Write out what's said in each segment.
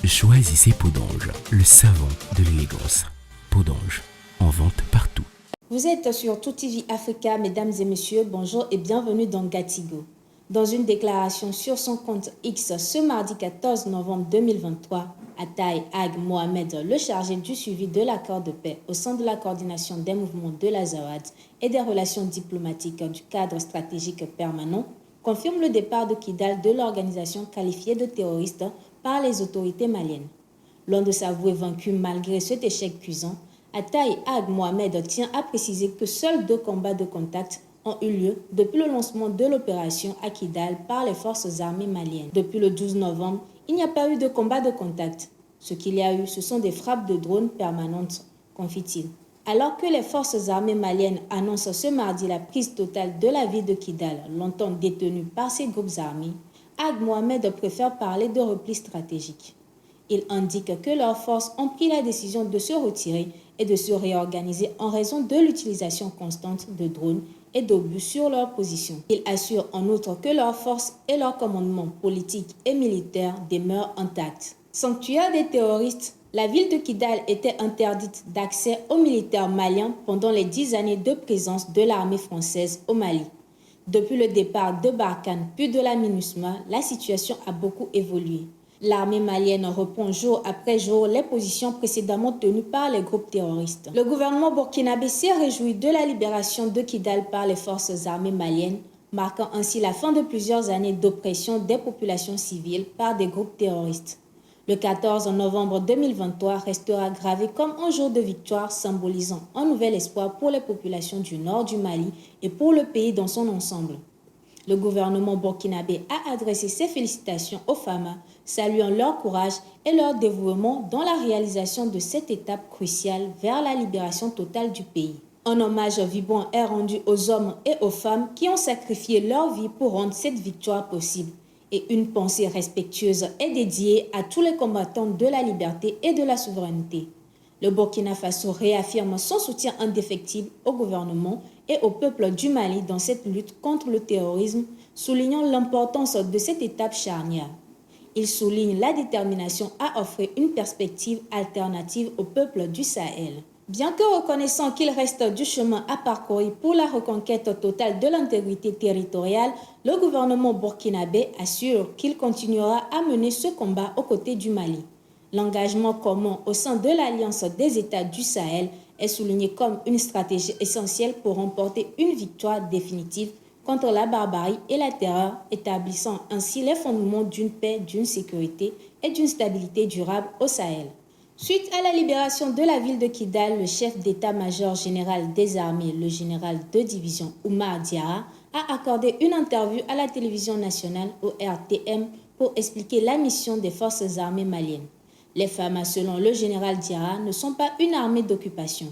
Choisissez Podange, le savon de l'élégance. Podange, en vente partout. Vous êtes sur Tout TV Africa, mesdames et messieurs, bonjour et bienvenue dans Gatigo. Dans une déclaration sur son compte X ce mardi 14 novembre 2023, Ataï Ag Mohamed, le chargé du suivi de l'accord de paix au sein de la coordination des mouvements de l'Azawad et des relations diplomatiques du cadre stratégique permanent, confirme le départ de Kidal de l'organisation qualifiée de terroriste par les autorités maliennes. Loin de s'avouer vaincu malgré cet échec cuisant, Ataï Ag Mohamed tient à préciser que seuls 2 combats de contact ont eu lieu depuis le lancement de l'opération à Kidal par les forces armées maliennes. Depuis le 12 novembre, il n'y a pas eu de combat de contact. Ce qu'il y a eu, ce sont des frappes de drones permanentes, confie-t-il. Alors que les forces armées maliennes annoncent ce mardi la prise totale de la ville de Kidal, longtemps détenue par ces groupes armés, Ag Mohamed préfère parler de repli stratégique. Il indique que leurs forces ont pris la décision de se retirer et de se réorganiser en raison de l'utilisation constante de drones et d'obus sur leur position. Il assure en outre que leurs forces et leur commandement politique et militaire demeurent intacts. Sanctuaire des terroristes, la ville de Kidal était interdite d'accès aux militaires maliens pendant les 10 années de présence de l'armée française au Mali. Depuis le départ de Barkhane puis de la MINUSMA, la situation a beaucoup évolué. L'armée malienne reprend jour après jour les positions précédemment tenues par les groupes terroristes. Le gouvernement burkinabé s'est réjoui de la libération de Kidal par les forces armées maliennes, marquant ainsi la fin de plusieurs années d'oppression des populations civiles par des groupes terroristes. Le 14 novembre 2023 restera gravé comme un jour de victoire symbolisant un nouvel espoir pour les populations du nord du Mali et pour le pays dans son ensemble. Le gouvernement burkinabé a adressé ses félicitations aux femmes, saluant leur courage et leur dévouement dans la réalisation de cette étape cruciale vers la libération totale du pays. Un hommage vibrant est rendu aux hommes et aux femmes qui ont sacrifié leur vie pour rendre cette victoire possible. Et une pensée respectueuse est dédiée à tous les combattants de la liberté et de la souveraineté. Le Burkina Faso réaffirme son soutien indéfectible au gouvernement et au peuple du Mali dans cette lutte contre le terrorisme, soulignant l'importance de cette étape charnière. Il souligne la détermination à offrir une perspective alternative au peuple du Sahel. Bien que reconnaissant qu'il reste du chemin à parcourir pour la reconquête totale de l'intégrité territoriale, le gouvernement burkinabé assure qu'il continuera à mener ce combat aux côtés du Mali. L'engagement commun au sein de l'Alliance des États du Sahel est souligné comme une stratégie essentielle pour remporter une victoire définitive contre la barbarie et la terreur, établissant ainsi les fondements d'une paix, d'une sécurité et d'une stabilité durable au Sahel. Suite à la libération de la ville de Kidal, le chef d'état-major général des armées, le général de division Oumar Diarra, a accordé une interview à la télévision nationale au RTM pour expliquer la mission des forces armées maliennes. Les femmes, selon le général Diarra, ne sont pas une armée d'occupation.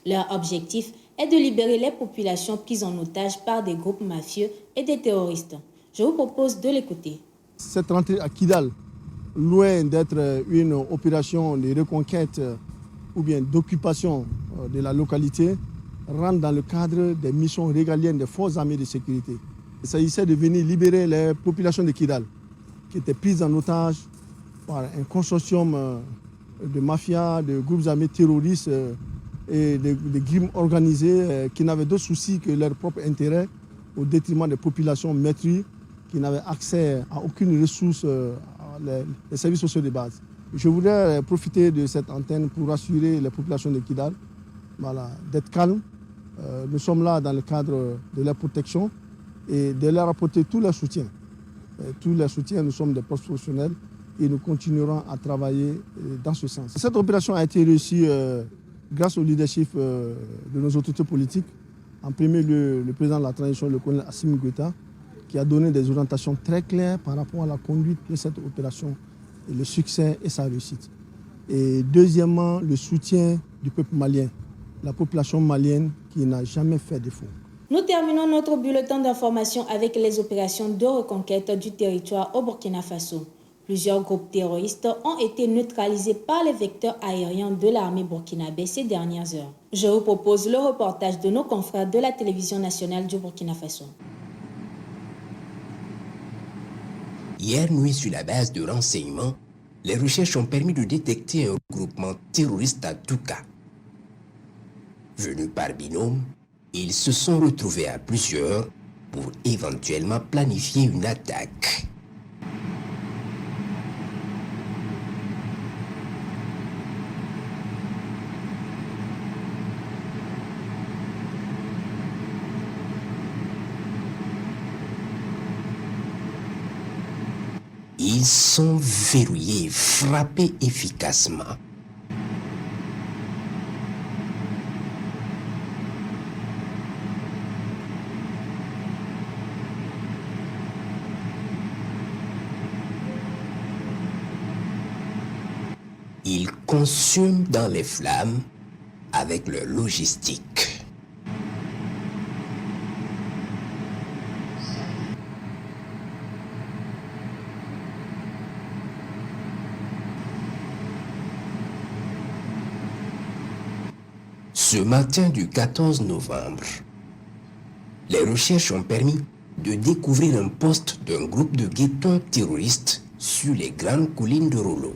Leur objectif est de libérer les populations prises en otage par des groupes mafieux et des terroristes. Je vous propose de l'écouter. Cette rentrée à Kidal, loin d'être une opération de reconquête ou bien d'occupation de la localité, rentre dans le cadre des missions régaliennes des forces armées de sécurité. Il s'agissait de venir libérer les populations de Kidal, qui étaient prises en otage par un consortium de mafias, de groupes armés terroristes et de crimes organisés qui n'avaient d'autre souci que leur propre intérêt au détriment des populations meurtries qui n'avaient accès à aucune ressource, les services sociaux de base. Je voudrais profiter de cette antenne pour rassurer les populations de Kidal d'être calmes. Nous sommes là dans le cadre de leur protection et de leur apporter tout leur soutien. Tout leur soutien, nous sommes des professionnels et nous continuerons à travailler dans ce sens. Cette opération a été réussie grâce au leadership de nos autorités politiques. En premier lieu, le président de la transition, le colonel Assimi Goïta, qui a donné des orientations très claires par rapport à la conduite de cette opération, et le succès et sa réussite. Et deuxièmement, le soutien du peuple malien, la population malienne qui n'a jamais fait défaut. Nous terminons notre bulletin d'information avec les opérations de reconquête du territoire au Burkina Faso. Plusieurs groupes terroristes ont été neutralisés par les vecteurs aériens de l'armée burkinabé ces dernières heures. Je vous propose le reportage de nos confrères de la télévision nationale du Burkina Faso. Hier nuit, sur la base de renseignements, les recherches ont permis de détecter un regroupement terroriste à Touka. Venus par binôme, ils se sont retrouvés à plusieurs pour éventuellement planifier une attaque. Ils sont verrouillés et frappés efficacement. Ils consument dans les flammes avec leur logistique. Ce matin du 14 novembre, les recherches ont permis de découvrir un poste d'un groupe de guetteurs terroristes sur les grandes collines de Rollo.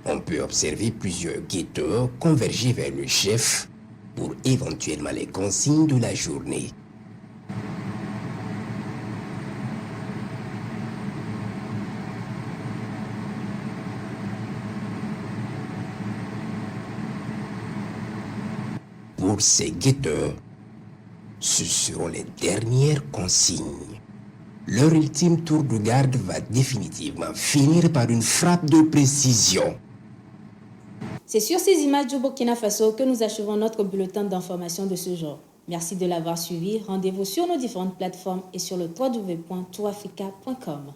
On peut observer plusieurs guetteurs converger vers le chef pour éventuellement les consignes de la journée. Pour ces guetteurs, ce seront les dernières consignes. Leur ultime tour de garde va définitivement finir par une frappe de précision. C'est sur ces images du Burkina Faso que nous achevons notre bulletin d'information de ce jour. Merci de l'avoir suivi. Rendez-vous sur nos différentes plateformes et sur le www.tourafrica.com.